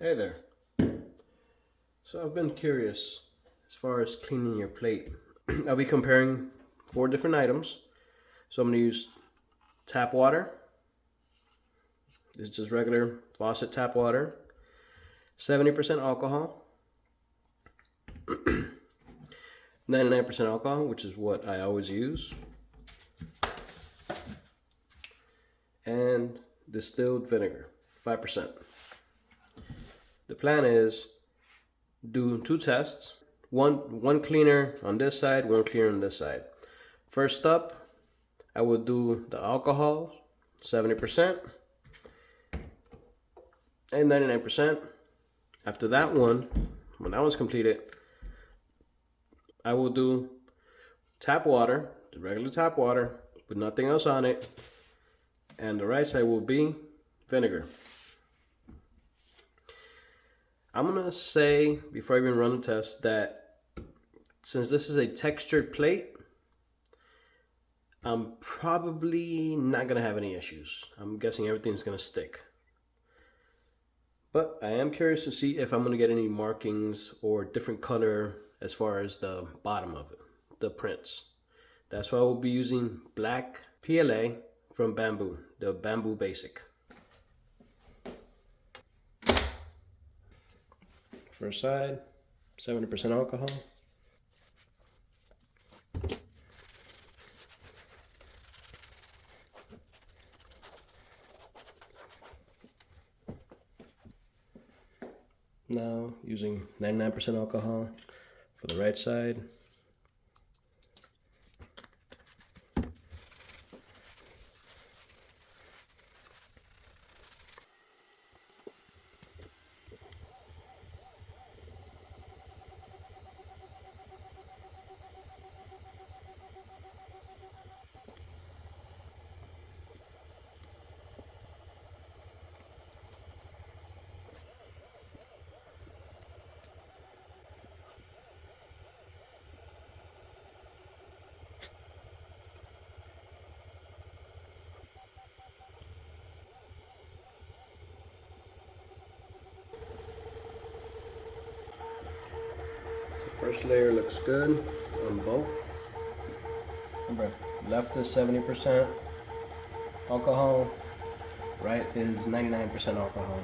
Hey there. So I've been curious as far as cleaning your plate. I'll be comparing 4 different items. So I'm going to use tap water. It's just regular faucet tap water. 70% alcohol. 99% alcohol, which is what I always use. And distilled vinegar, 5%. The plan is do 2 tests. One cleaner on this side, one cleaner on this side. First up, I will do the alcohol, 70% and 99%. After that one, when that one's completed, I will do tap water, the regular tap water, with nothing else on it. And the right side will be vinegar. I'm gonna say, before I even run the test, that since this is a textured plate, I'm probably not gonna have any issues. I'm guessing everything's gonna stick. But I am curious to see if I'm gonna get any markings or different color as far as the bottom of it, the prints. That's why I will be using black PLA from Bamboo, the Bamboo Basic. First side, 70% alcohol. Now using 99% alcohol for the right side. First layer looks good on both. Remember, left is 70% alcohol, right is 99% alcohol.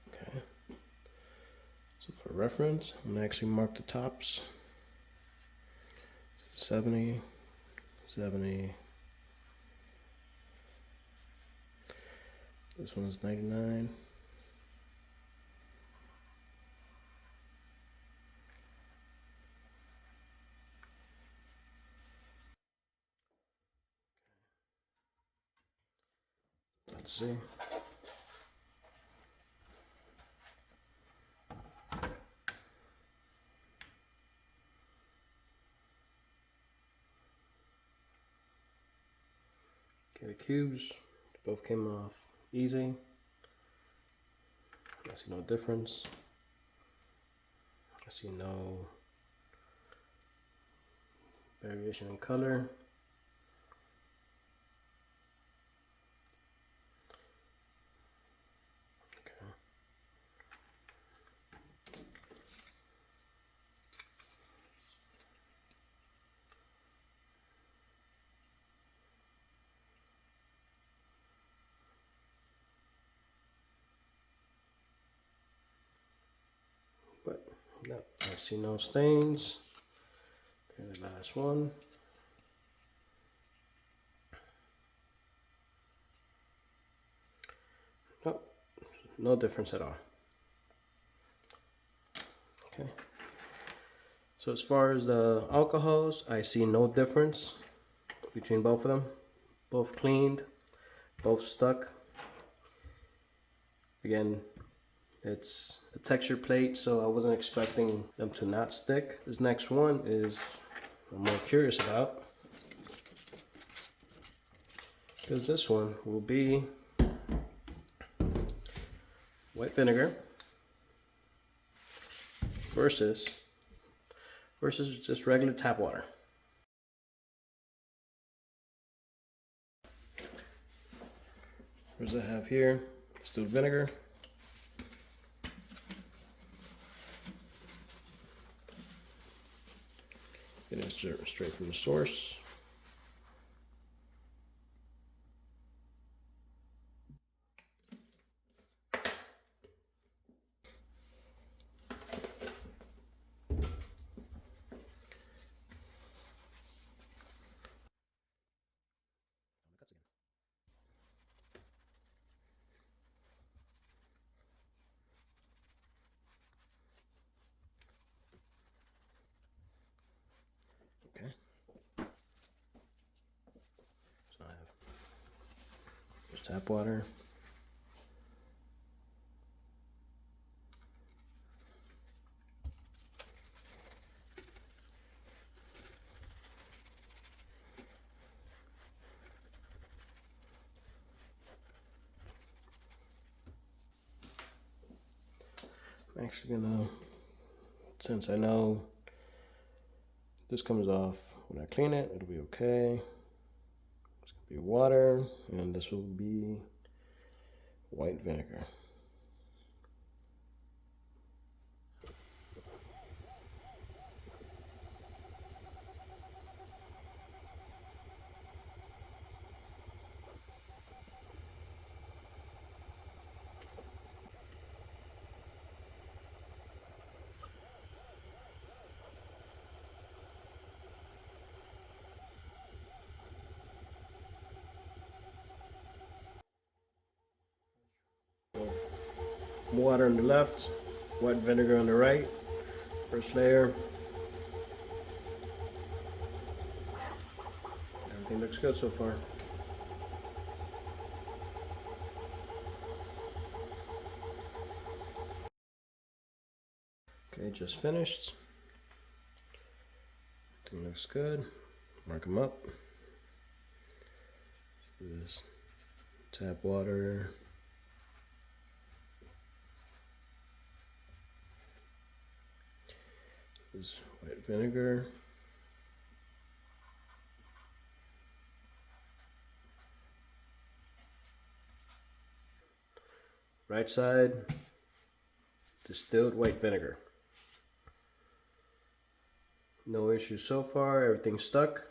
Okay. So for reference, I'm gonna actually mark the tops. 70, 70. This one is 99. Let's see. Okay, the cubes both came off easy. I see no difference. I see no variation in color. Okay. But no, I see no stains. Okay, the last one. Nope, no difference at all. Okay. So as far as the alcohols, I see no difference between both of them. Both cleaned, both stuck. Again, It's a texture plate, so I wasn't expecting them to not stick. This next one is I'm more curious about, because this one will be white vinegar versus just regular tap water. What does it have here? Distilled vinegar. Getting it straight from the source. Okay. So I have just tap water. I'm actually gonna, since I know this comes off when I clean it, it'll be okay. It's gonna be water, and this will be white vinegar. Water on the left, white vinegar on the right. First layer. Everything looks good so far. Okay, just finished. Everything looks good. Mark them up. This is tap water. This is white vinegar. Right side, distilled white vinegar. No issues so far, everything's stuck.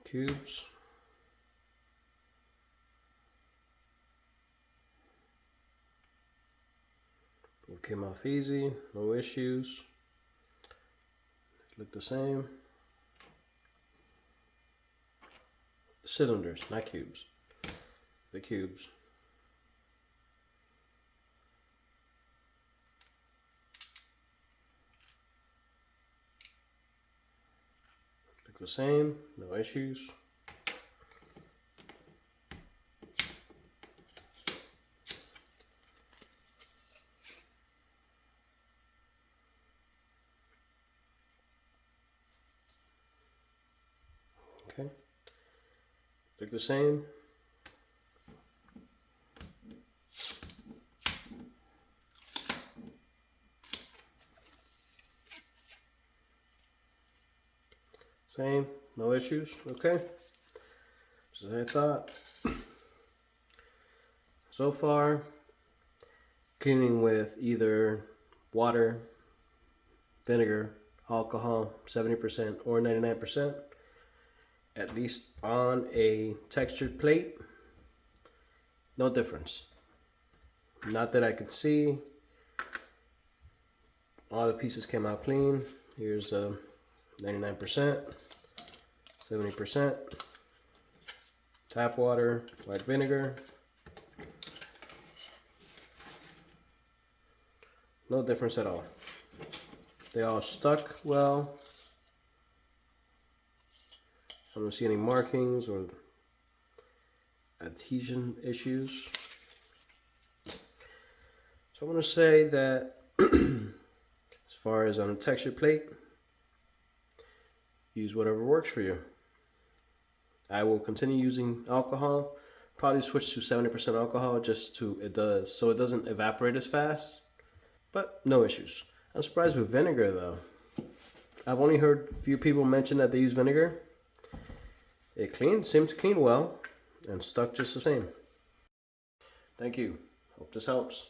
Cubes. It came off easy, no issues. Look the same. Cylinders, not cubes. The cubes. Look the same, no issues. Okay. Look the same. Same, no issues. Okay. Just as I thought. So far, cleaning with either water, vinegar, alcohol, 70% or 99%, at least on a textured plate, no difference. Not that I could see. All the pieces came out clean. Here's 99%, 70%, tap water, white vinegar. No difference at all. They all stuck well. I don't see any markings or adhesion issues. So I'm going to say that as far as on a textured plate, use whatever works for you. I will continue using alcohol. Probably switch to 70% alcohol just so it doesn't evaporate as fast. But no issues. I'm surprised with vinegar though. I've only heard a few people mention that they use vinegar. It seemed to clean well and stuck just the same. Thank you. Hope this helps.